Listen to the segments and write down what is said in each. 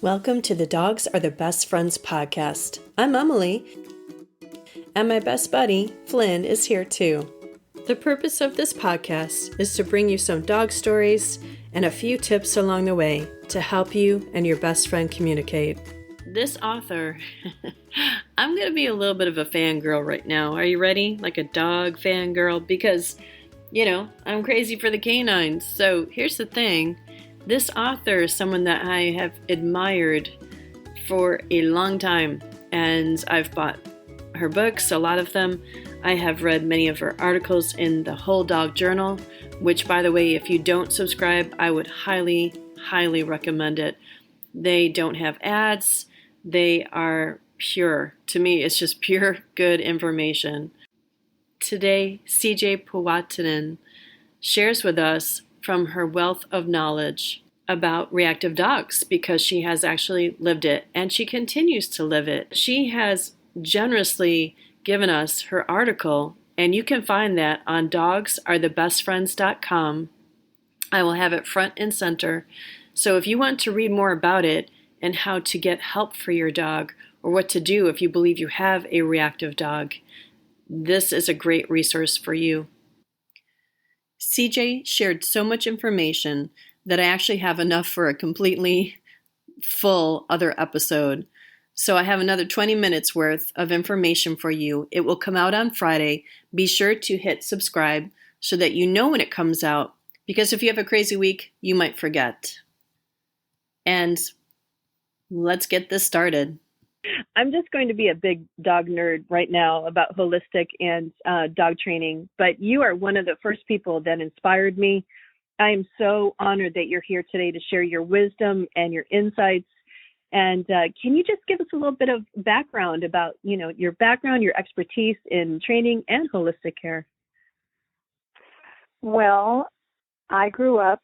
Welcome to the Dogs Are the Best Friends podcast. I'm Emily, and my best buddy, Flynn, is here too. The purpose of this podcast is to bring you some dog stories and a few tips along the way to help you and your best friend communicate. This author, I'm going to be a little bit of a fangirl right now. Are you ready? Like a dog fangirl? Because, I'm crazy for the canines. So here's the thing. This author is someone that I have admired for a long time, and I've bought her books, a lot of them. I have read many of her articles in the Whole Dog Journal, which, by the way, if you don't subscribe, I would highly, highly recommend it. They don't have ads. They are pure. To me, it's just pure good information. Today, CJ Puotinen shares with us from her wealth of knowledge about reactive dogs because she has actually lived it and she continues to live it. She has generously given us her article, and you can find that on dogsarethebestfriends.com. I will have it front and center. So if you want to read more about it and how to get help for your dog or what to do if you believe you have a reactive dog, this is a great resource for you. CJ shared so much information that I actually have enough for a completely full other episode. So I have another 20 minutes worth of information for you. It will come out on Friday. Be sure to hit subscribe so that you know when it comes out, because if you have a crazy week, you might forget. And let's get this started. I'm just going to be a big dog nerd right now about holistic and dog training, but you are one of the first people that inspired me. I am so honored that you're here today to share your wisdom and your insights. And can you just give us a little bit of background about, your background, your expertise in training and holistic care? Well, I grew up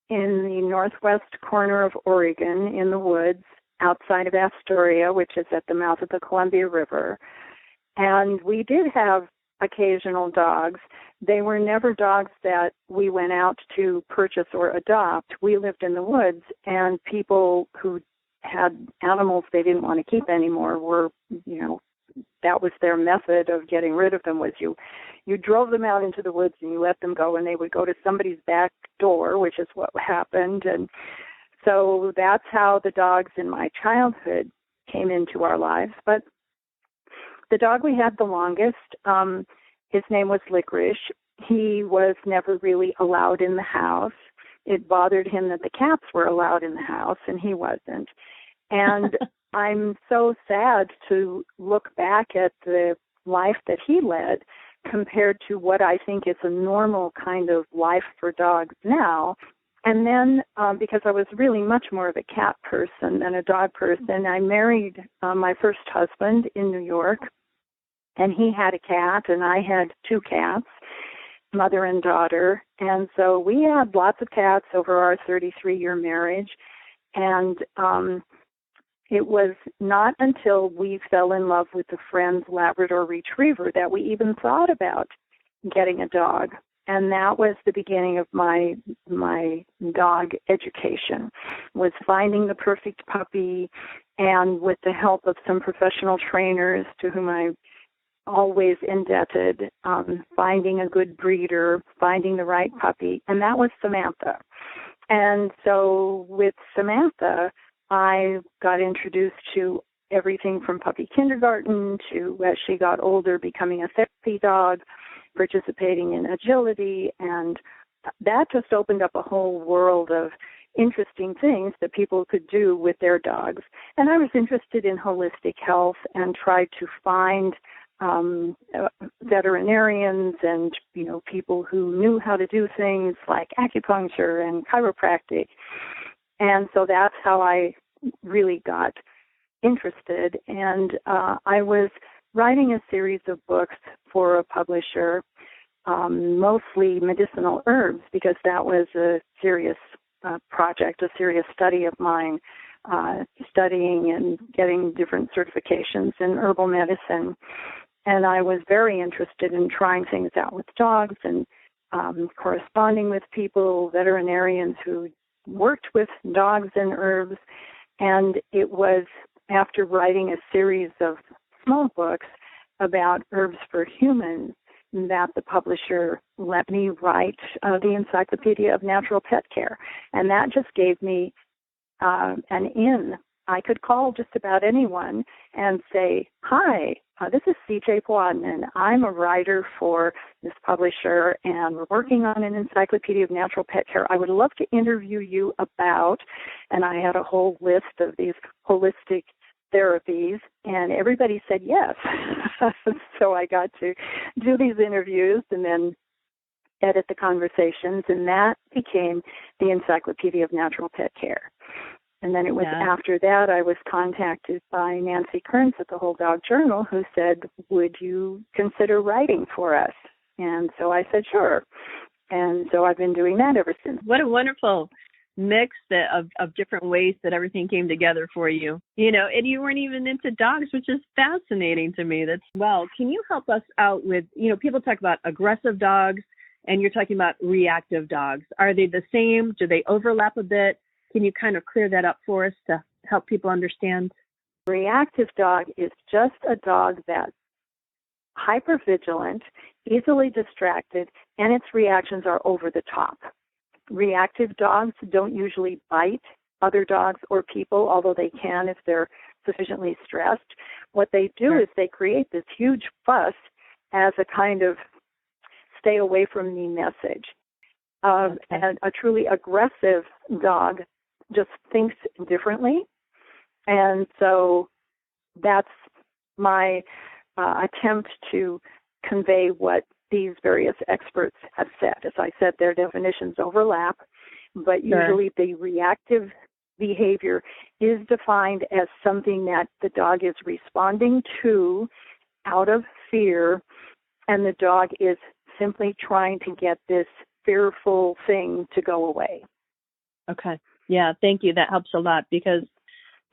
in the northwest corner of Oregon in the woods, outside of Astoria, which is at the mouth of the Columbia River. And we did have occasional dogs. They were never dogs that we went out to purchase or adopt. We lived in the woods, and people who had animals they didn't want to keep anymore were, that was their method of getting rid of them, was you drove them out into the woods and you let them go, and they would go to somebody's back door, which is what happened. And so that's how the dogs in my childhood came into our lives. But the dog we had the longest, his name was Licorice. He was never really allowed in the house. It bothered him that the cats were allowed in the house and he wasn't. And I'm so sad to look back at the life that he led compared to what I think is a normal kind of life for dogs now. And then, because I was really much more of a cat person than a dog person, I married my first husband in New York, and he had a cat, and I had two cats, mother and daughter. And so we had lots of cats over our 33-year marriage. And it was not until we fell in love with a friend's Labrador Retriever that we even thought about getting a dog. And that was the beginning of my dog education, was finding the perfect puppy, and with the help of some professional trainers to whom I'm always indebted, finding a good breeder, finding the right puppy, and that was Samantha. And so with Samantha, I got introduced to everything from puppy kindergarten to, as she got older, becoming a therapy dog, participating in agility, and that just opened up a whole world of interesting things that people could do with their dogs. And I was interested in holistic health and tried to find veterinarians and, people who knew how to do things like acupuncture and chiropractic. And so that's how I really got interested. And I was writing a series of books for a publisher, mostly medicinal herbs, because that was a serious project, a serious study of mine, studying and getting different certifications in herbal medicine. And I was very interested in trying things out with dogs and corresponding with people, veterinarians who worked with dogs and herbs. And it was after writing a series of small books about herbs for humans that the publisher let me write the Encyclopedia of Natural Pet Care. And that just gave me an in. I could call just about anyone and say, hi, this is CJ Puotinen. I'm a writer for this publisher, and we're working on an Encyclopedia of Natural Pet Care. I would love to interview you about, and I had a whole list of these holistic therapies, and everybody said yes. So I got to do these interviews and then edit the conversations, and that became the Encyclopedia of Natural Pet Care. And then it was after that I was contacted by Nancy Kearns at the Whole Dog Journal, who said, would you consider writing for us? And so I said, sure. And so I've been doing that ever since. What a wonderful mix of different ways that everything came together for you. You know, and you weren't even into dogs, which is fascinating to me. Can you help us out with, people talk about aggressive dogs, and you're talking about reactive dogs. Are they the same? Do they overlap a bit? Can you kind of clear that up for us to help people understand? Reactive dog is just a dog that's hypervigilant, easily distracted, and its reactions are over the top. Reactive dogs don't usually bite other dogs or people, although they can if they're sufficiently stressed. What they do is they create this huge fuss as a kind of stay away from me message. And a truly aggressive dog just thinks differently. And so that's my attempt to convey what these various experts have said. As I said, their definitions overlap, but usually the reactive behavior is defined as something that the dog is responding to out of fear, and the dog is simply trying to get this fearful thing to go away. Okay. Yeah, thank you. That helps a lot because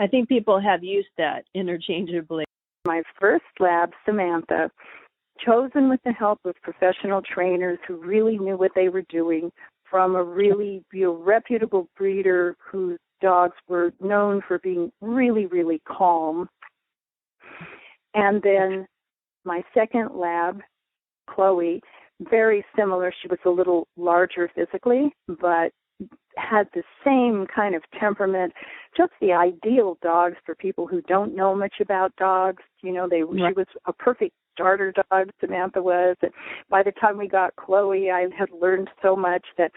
I think people have used that interchangeably. My first lab, Samantha, chosen with the help of professional trainers who really knew what they were doing from a really reputable breeder whose dogs were known for being really, really calm. And then my second lab, Chloe, very similar. She was a little larger physically, but had the same kind of temperament, just the ideal dogs for people who don't know much about dogs. She was a perfect starter dog, Samantha was. And by the time we got Chloe, I had learned so much that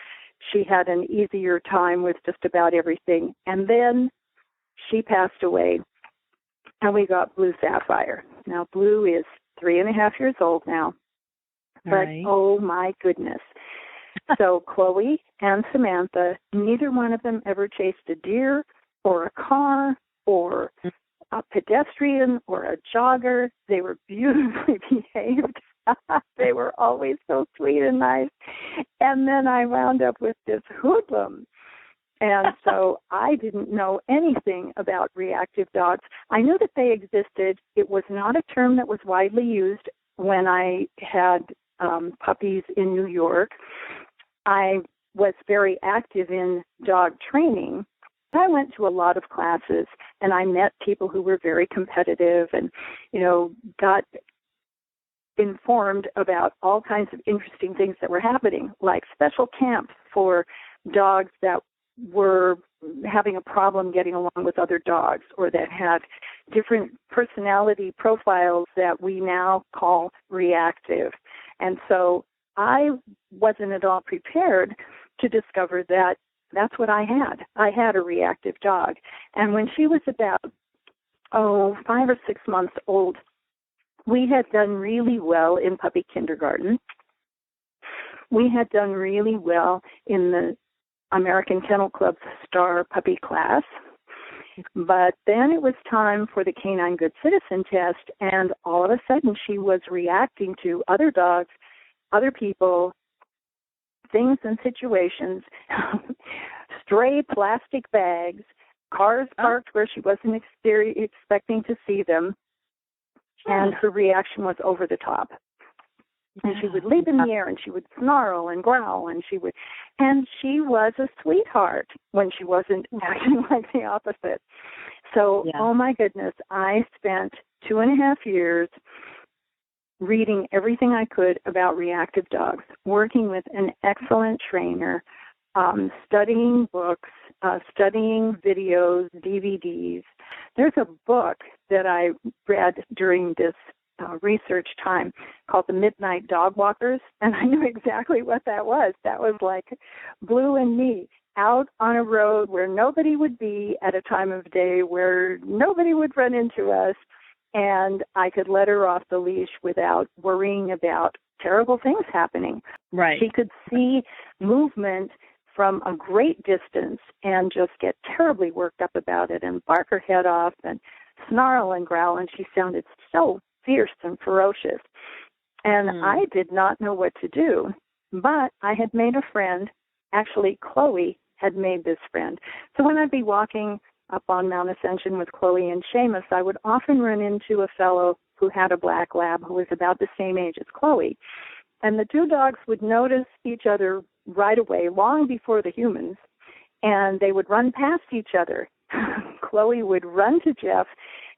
she had an easier time with just about everything. And then she passed away, and we got Blue Sapphire. Now, Blue is 3.5 years old now. But, oh, my goodness. So Chloe and Samantha, neither one of them ever chased a deer or a car or a pedestrian or a jogger. They were beautifully behaved. They were always so sweet and nice. And then I wound up with this hoodlum. And so I didn't know anything about reactive dogs. I knew that they existed. It was not a term that was widely used when I had puppies in New York. I was very active in dog training. I went to a lot of classes, and I met people who were very competitive and, got informed about all kinds of interesting things that were happening, like special camps for dogs that were having a problem getting along with other dogs or that had different personality profiles that we now call reactive. And so I wasn't at all prepared to discover that that's what I had. I had a reactive dog. And when she was about, 5 or 6 months old, we had done really well in puppy kindergarten. We had done really well in the American Kennel Club's Star Puppy class. But then it was time for the Canine Good Citizen test, and all of a sudden she was reacting to other dogs, other people, things and situations, stray plastic bags, cars parked where she wasn't expecting to see them, and her reaction was over the top. And she would leap in the air, and she would snarl and growl, and she was a sweetheart when she wasn't acting like the opposite. So, oh my goodness, I spent 2.5 years reading everything I could about reactive dogs, working with an excellent trainer, studying books, studying videos, DVDs. There's a book that I read during this research time called The Midnight Dog Walkers, and I knew exactly what that was. That was like Blue and me out on a road where nobody would be at a time of day where nobody would run into us, and I could let her off the leash without worrying about terrible things happening. Right. She could see movement from a great distance and just get terribly worked up about it and bark her head off and snarl and growl, and she sounded so fierce and ferocious. And I did not know what to do, but I had made a friend. Actually, Chloe had made this friend. So when I'd be walking up on Mount Ascension with Chloe and Seamus, I would often run into a fellow who had a black lab who was about the same age as Chloe. And the two dogs would notice each other right away, long before the humans, and they would run past each other. Chloe would run to Jeff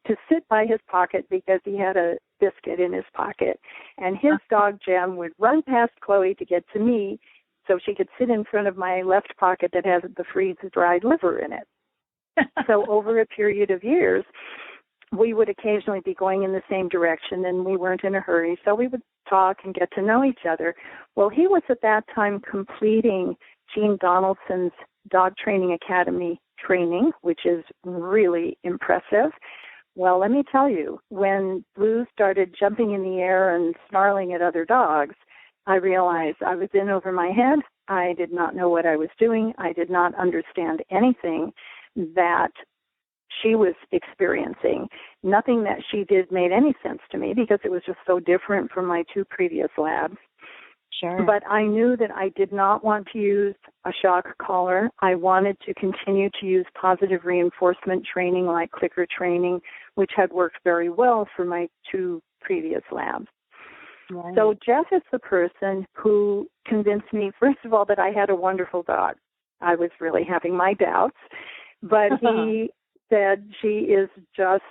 to sit by his pocket because he had a biscuit in his pocket. And his dog, Jem, would run past Chloe to get to me so she could sit in front of my left pocket that has the freeze-dried liver in it. So over a period of years, we would occasionally be going in the same direction, and we weren't in a hurry, so we would talk and get to know each other. Well, he was at that time completing Gene Donaldson's Dog Training Academy training, which is really impressive. Well, let me tell you, when Blue started jumping in the air and snarling at other dogs, I realized I was in over my head. I did not know what I was doing. I did not understand anything that she was experiencing. Nothing that she did made any sense to me because it was just so different from my two previous labs. Sure. But I knew that I did not want to use a shock collar. I wanted to continue to use positive reinforcement training like clicker training, which had worked very well for my two previous labs. Right. So Jeff is the person who convinced me, first of all, that I had a wonderful dog. I was really having my doubts, but he said she is just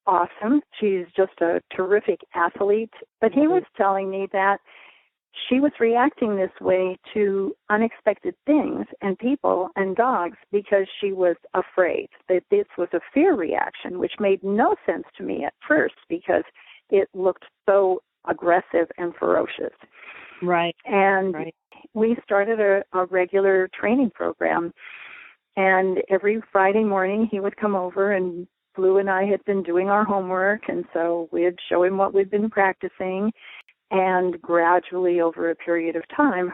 awesome. She's just a terrific athlete. But he was telling me that she was reacting this way to unexpected things and people and dogs because she was afraid. That this was a fear reaction, which made no sense to me at first because it looked so aggressive and ferocious. Right. And we started a regular training program. And every Friday morning he would come over, and Blue and I had been doing our homework, and so we'd show him what we'd been practicing. And gradually, over a period of time,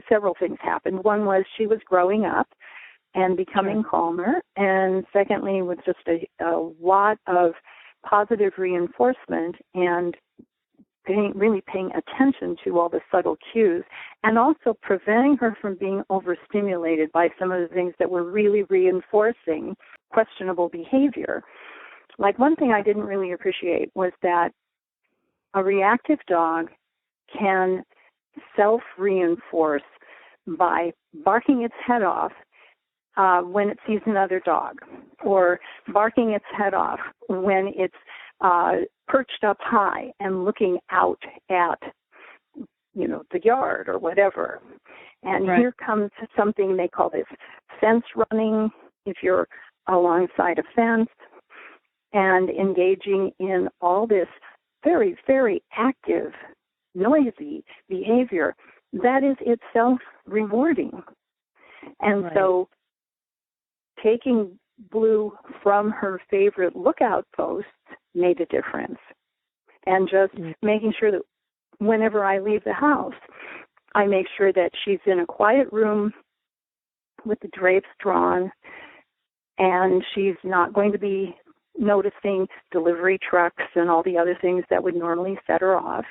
several things happened. One was she was growing up and becoming calmer. And secondly, with just a lot of positive reinforcement and really paying attention to all the subtle cues, and also preventing her from being overstimulated by some of the things that were really reinforcing questionable behavior. Like one thing I didn't really appreciate was that a reactive dog can self-reinforce by barking its head off when it sees another dog, or barking its head off when it's perched up high and looking out at, the yard or whatever. And here comes something they call this fence running, if you're alongside a fence, and engaging in all this very, very active, noisy behavior that is itself rewarding. And so taking Blue from her favorite lookout posts made a difference. And just making sure that whenever I leave the house, I make sure that she's in a quiet room with the drapes drawn, and she's not going to be noticing delivery trucks and all the other things that would normally set her off.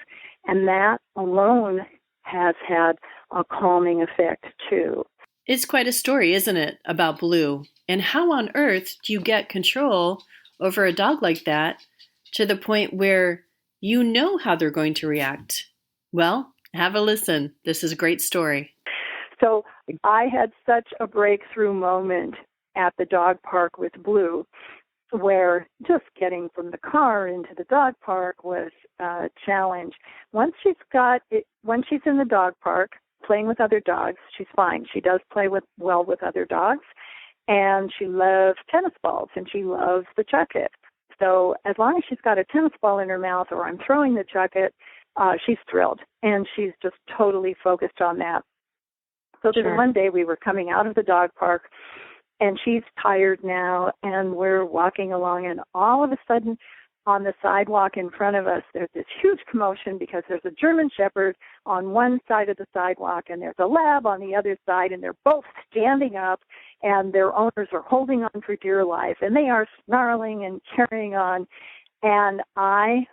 And that alone has had a calming effect, too. It's quite a story, isn't it, about Blue? And how on earth do you get control over a dog like that to the point where you know how they're going to react? Well, have a listen. This is a great story. So I had such a breakthrough moment at the dog park with Blue, where just getting from the car into the dog park was a challenge. Once she's in the dog park playing with other dogs, she's fine. She does play well with other dogs, and she loves tennis balls, and she loves the chuck it. So as long as she's got a tennis ball in her mouth or I'm throwing the chuck it, she's thrilled, and she's just totally focused on that. So then one day we were coming out of the dog park, and she's tired now, and we're walking along, and all of a sudden on the sidewalk in front of us, there's this huge commotion because there's a German Shepherd on one side of the sidewalk, and there's a lab on the other side, and they're both standing up, and their owners are holding on for dear life, and they are snarling and carrying on. And I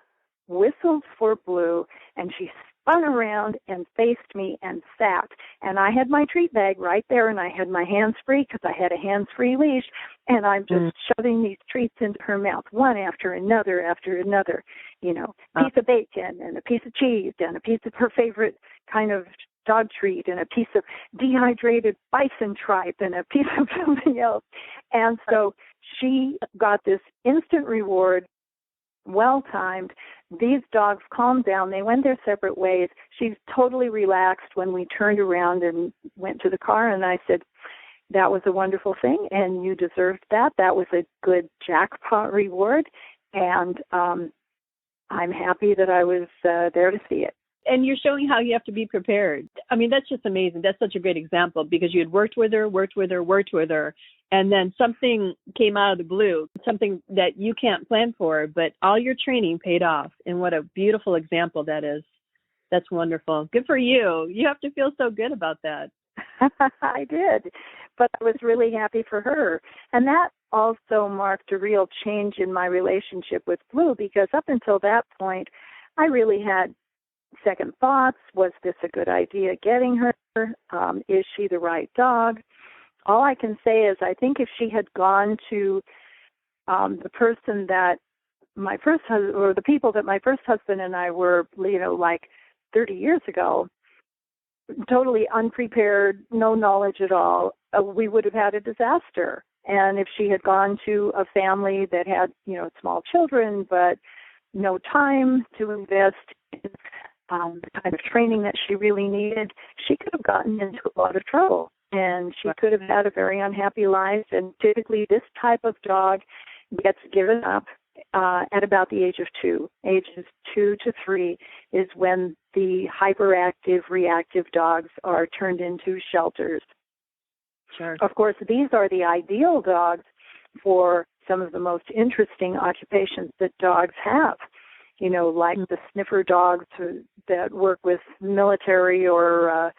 whistled for Blue, and she spun around and faced me and sat. And I had my treat bag right there, and I had my hands free because I had a hands-free leash, and I'm just shoving these treats into her mouth, one after another, piece of bacon and a piece of cheese and a piece of her favorite kind of dog treat and a piece of dehydrated bison tripe and a piece of something else. And so she got this instant reward, well-timed. These dogs calmed down. They went their separate ways. She's totally relaxed when we turned around and went to the car, and I said, that was a wonderful thing, and you deserved that. That was a good jackpot reward, and I'm happy that I was there to see it. And you're showing how you have to be prepared. I mean, that's just amazing. That's such a great example because you had worked with her, and then something came out of the blue, something that you can't plan for, but all your training paid off. And what a beautiful example that is. That's wonderful. Good for you. You have to feel so good about that. I did, but I was really happy for her. And that also marked a real change in my relationship with Blue because up until that point, I really had second thoughts. Was this a good idea getting her? Is she the right dog? All I can say is I think if she had gone to the person that my first husband, or the people that my first husband and I were, like 30 years ago, totally unprepared, no knowledge at all, we would have had a disaster. And if she had gone to a family that had, small children, but no time to invest in the kind of training that she really needed, she could have gotten into a lot of trouble. And she could have had a very unhappy life. And typically this type of dog gets given up at about the age of 2. Ages 2 to 3 is when the hyperactive, reactive dogs are turned into shelters. Sure. Of course, these are the ideal dogs for some of the most interesting occupations that dogs have. Like the sniffer dogs that work with military or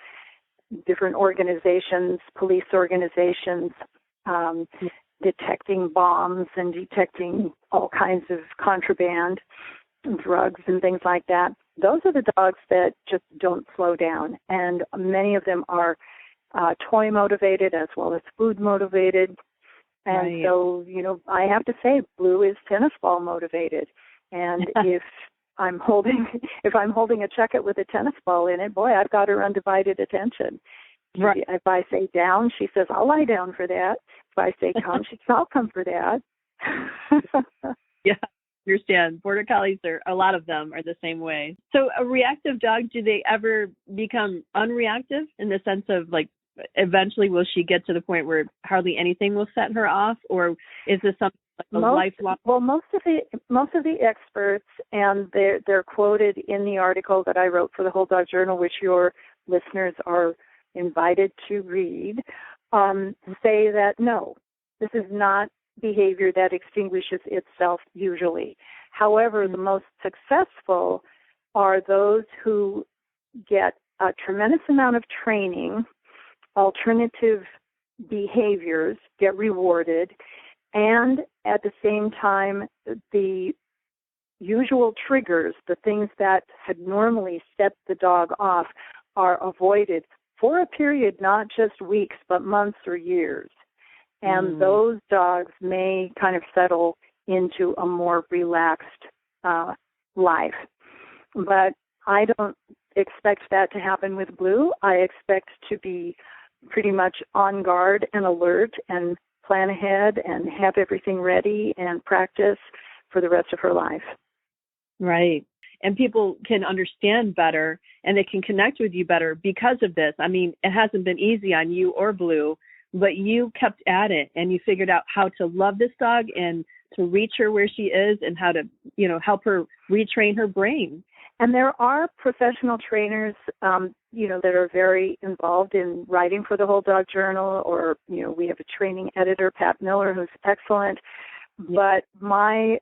different organizations, police organizations, detecting bombs and detecting all kinds of contraband, drugs and things like that. Those are the dogs that just don't slow down. And many of them are toy motivated as well as food motivated. And so, I have to say Blue is tennis ball motivated. And if I'm holding a chuck-it with a tennis ball in it, boy, I've got her undivided attention. Right. If I say down, she says, I'll lie down for that. If I say come, she says, I'll come for that. Yeah, I understand. Border Collies, a lot of them are the same way. So a reactive dog, do they ever become unreactive in the sense of like, eventually will she get to the point where hardly anything will set her off? Or is this something like a lifelong? Well, most of the experts, and they're quoted in the article that I wrote for the Whole Dog Journal, which your listeners are invited to read, say that no, this is not behavior that extinguishes itself usually. However, the most successful are those who get a tremendous amount of training, alternative behaviors get rewarded, and at the same time, the usual triggers, the things that had normally set the dog off, are avoided for a period, not just weeks, but months or years. And those dogs may kind of settle into a more relaxed life. But I don't expect that to happen with Blue. I expect to be pretty much on guard and alert and plan ahead and have everything ready and practice for the rest of her life. Right. And people can understand better and they can connect with you better because of this. I mean, it hasn't been easy on you or Blue, but you kept at it and you figured out how to love this dog and to reach her where she is and how to, help her retrain her brain. And there are professional trainers, that are very involved in writing for the Whole Dog Journal, or, we have a training editor, Pat Miller, who's excellent. But my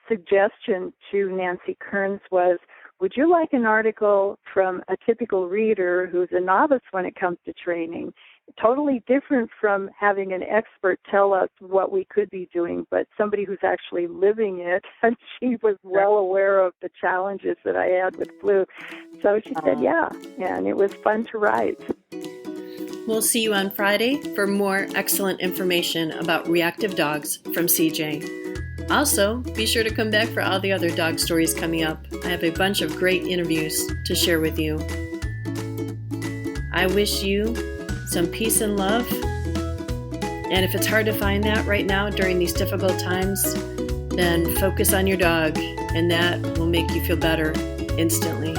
suggestion to Nancy Kearns was, would you like an article from a typical reader who's a novice when it comes to training? Totally different from having an expert tell us what we could be doing, but somebody who's actually living it. And she was well aware of the challenges that I had with Blue. So she said, yeah, and it was fun to write. We'll see you on Friday for more excellent information about reactive dogs from CJ. Also, be sure to come back for all the other dog stories coming up. I have a bunch of great interviews to share with you. I wish you some peace and love. And if it's hard to find that right now during these difficult times, then focus on your dog, and that will make you feel better instantly.